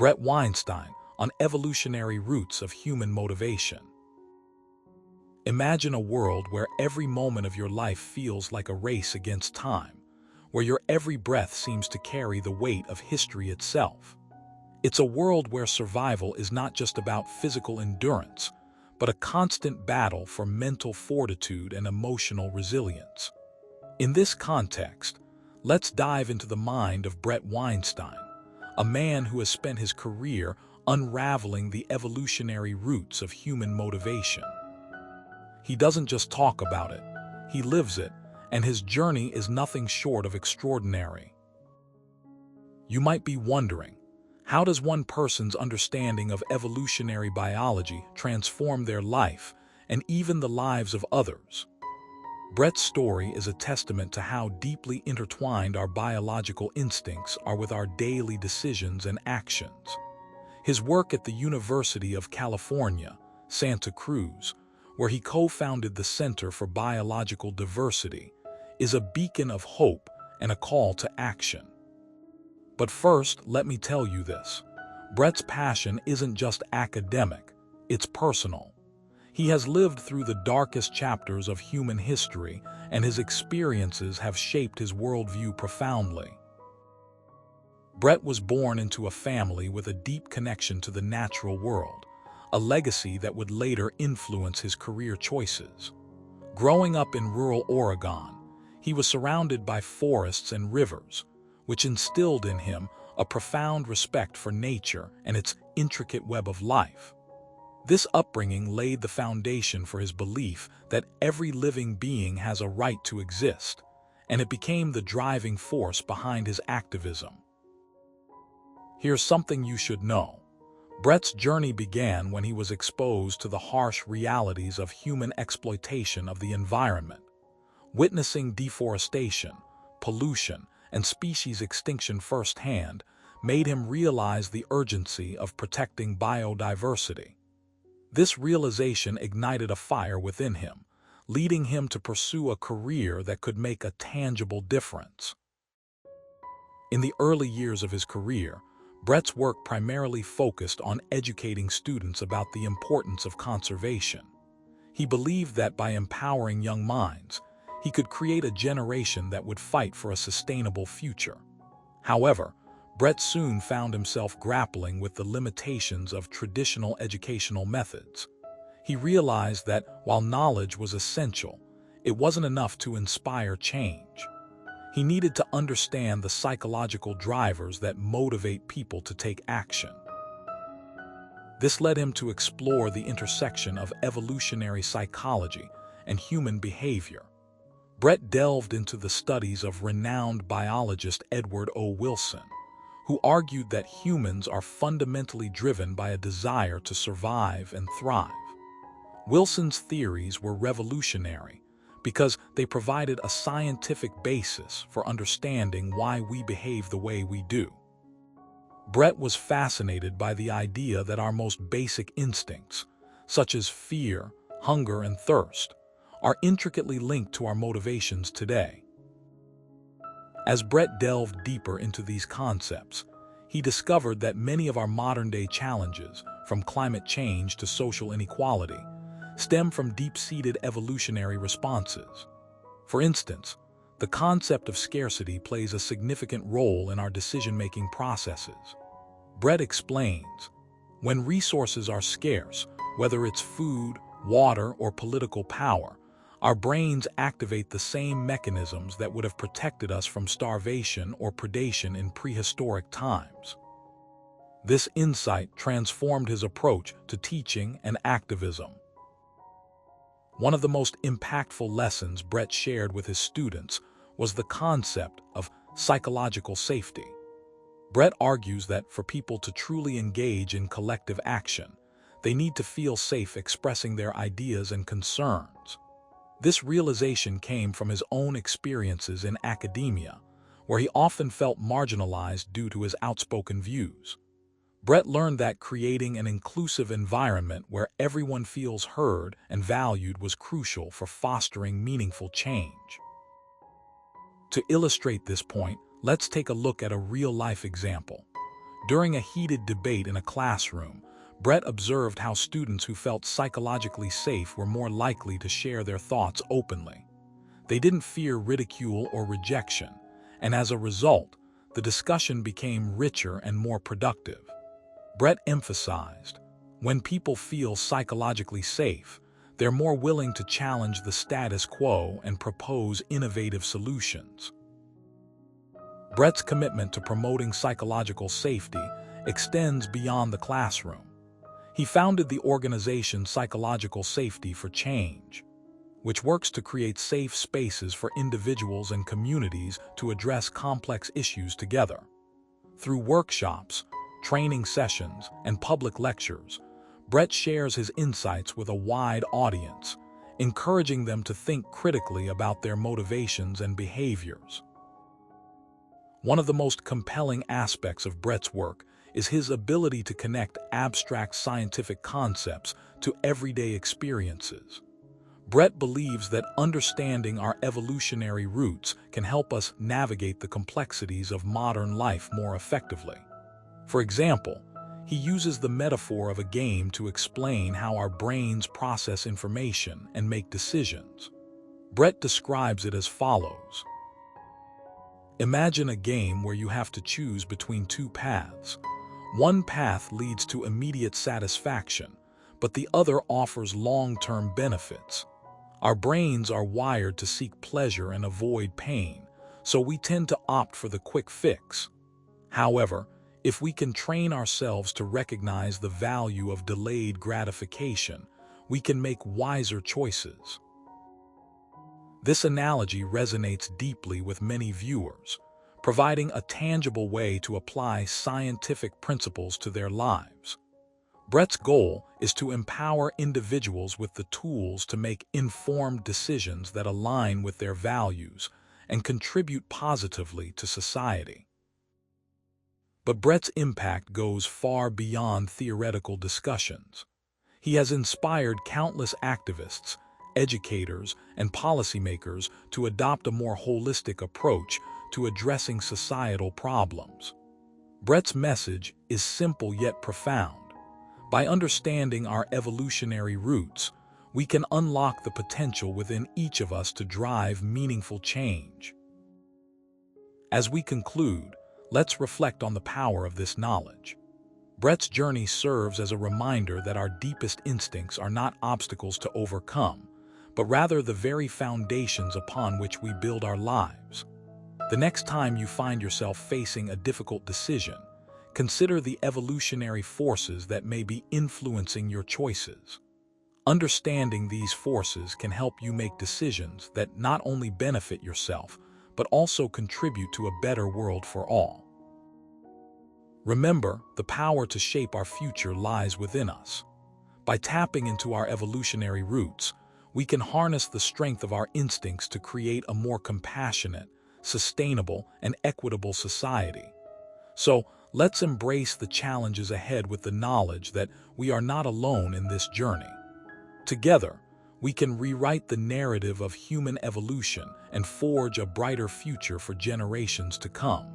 Bret Weinstein on evolutionary roots of human motivation. Imagine a world where every moment of your life feels like a race against time, where your every breath seems to carry the weight of history itself. It's a world where survival is not just about physical endurance, but a constant battle for mental fortitude and emotional resilience. In this context, let's dive into the mind of Bret Weinstein, a man who has spent his career unraveling the evolutionary roots of human motivation. He doesn't just talk about it, he lives it, and his journey is nothing short of extraordinary. You might be wondering, how does one person's understanding of evolutionary biology transform their life and even the lives of others? Bret's story is a testament to how deeply intertwined our biological instincts are with our daily decisions and actions. His work at the University of California, Santa Cruz, where he co-founded the Center for Biological Diversity, is a beacon of hope and a call to action. But first, let me tell you this. Bret's passion isn't just academic, it's personal. He has lived through the darkest chapters of human history, and his experiences have shaped his worldview profoundly. Bret was born into a family with a deep connection to the natural world, a legacy that would later influence his career choices. Growing up in rural Oregon, he was surrounded by forests and rivers, which instilled in him a profound respect for nature and its intricate web of life. This upbringing laid the foundation for his belief that every living being has a right to exist, and it became the driving force behind his activism. Here's something you should know. Bret's journey began when he was exposed to the harsh realities of human exploitation of the environment. Witnessing deforestation, pollution, and species extinction firsthand made him realize the urgency of protecting biodiversity. This realization ignited a fire within him, leading him to pursue a career that could make a tangible difference. In the early years of his career, Bret's work primarily focused on educating students about the importance of conservation. He believed that by empowering young minds, he could create a generation that would fight for a sustainable future. However, Bret soon found himself grappling with the limitations of traditional educational methods. He realized that while knowledge was essential, it wasn't enough to inspire change. He needed to understand the psychological drivers that motivate people to take action. This led him to explore the intersection of evolutionary psychology and human behavior. Bret delved into the studies of renowned biologist Edward O. Wilson, who argued that humans are fundamentally driven by a desire to survive and thrive. Wilson's theories were revolutionary because they provided a scientific basis for understanding why we behave the way we do. Bret was fascinated by the idea that our most basic instincts, such as fear, hunger, and thirst, are intricately linked to our motivations today. As Bret delved deeper into these concepts, he discovered that many of our modern-day challenges, from climate change to social inequality, stem from deep-seated evolutionary responses. For instance, the concept of scarcity plays a significant role in our decision-making processes. Bret explains, when resources are scarce, whether it's food, water, or political power, our brains activate the same mechanisms that would have protected us from starvation or predation in prehistoric times. This insight transformed his approach to teaching and activism. One of the most impactful lessons Bret shared with his students was the concept of psychological safety. Bret argues that for people to truly engage in collective action, they need to feel safe expressing their ideas and concerns. This realization came from his own experiences in academia, where he often felt marginalized due to his outspoken views. Bret learned that creating an inclusive environment where everyone feels heard and valued was crucial for fostering meaningful change. To illustrate this point, let's take a look at a real-life example. During a heated debate in a classroom, Bret observed how students who felt psychologically safe were more likely to share their thoughts openly. They didn't fear ridicule or rejection, and as a result, the discussion became richer and more productive. Bret emphasized, when people feel psychologically safe, they're more willing to challenge the status quo and propose innovative solutions. Bret's commitment to promoting psychological safety extends beyond the classroom. He founded the organization Psychological Safety for Change, which works to create safe spaces for individuals and communities to address complex issues together. Through workshops, training sessions, and public lectures, Bret shares his insights with a wide audience, encouraging them to think critically about their motivations and behaviors. One of the most compelling aspects of Bret's work is his ability to connect abstract scientific concepts to everyday experiences. Bret believes that understanding our evolutionary roots can help us navigate the complexities of modern life more effectively. For example, he uses the metaphor of a game to explain how our brains process information and make decisions. Bret describes it as follows. Imagine a game where you have to choose between two paths. One path leads to immediate satisfaction, but the other offers long-term benefits. Our brains are wired to seek pleasure and avoid pain, so we tend to opt for the quick fix. However, if we can train ourselves to recognize the value of delayed gratification, we can make wiser choices. This analogy resonates deeply with many viewers, providing a tangible way to apply scientific principles to their lives. Bret's goal is to empower individuals with the tools to make informed decisions that align with their values and contribute positively to society. But Bret's impact goes far beyond theoretical discussions. He has inspired countless activists, educators, and policymakers to adopt a more holistic approach to addressing societal problems. Bret's message is simple yet profound. By understanding our evolutionary roots, we can unlock the potential within each of us to drive meaningful change. As we conclude, let's reflect on the power of this knowledge. Bret's journey serves as a reminder that our deepest instincts are not obstacles to overcome, but rather the very foundations upon which we build our lives. The next time you find yourself facing a difficult decision, consider the evolutionary forces that may be influencing your choices. Understanding these forces can help you make decisions that not only benefit yourself, but also contribute to a better world for all. Remember, the power to shape our future lies within us. By tapping into our evolutionary roots, we can harness the strength of our instincts to create a more compassionate, sustainable, and equitable society. So, let's embrace the challenges ahead with the knowledge that we are not alone in this journey. Together, we can rewrite the narrative of human evolution and forge a brighter future for generations to come.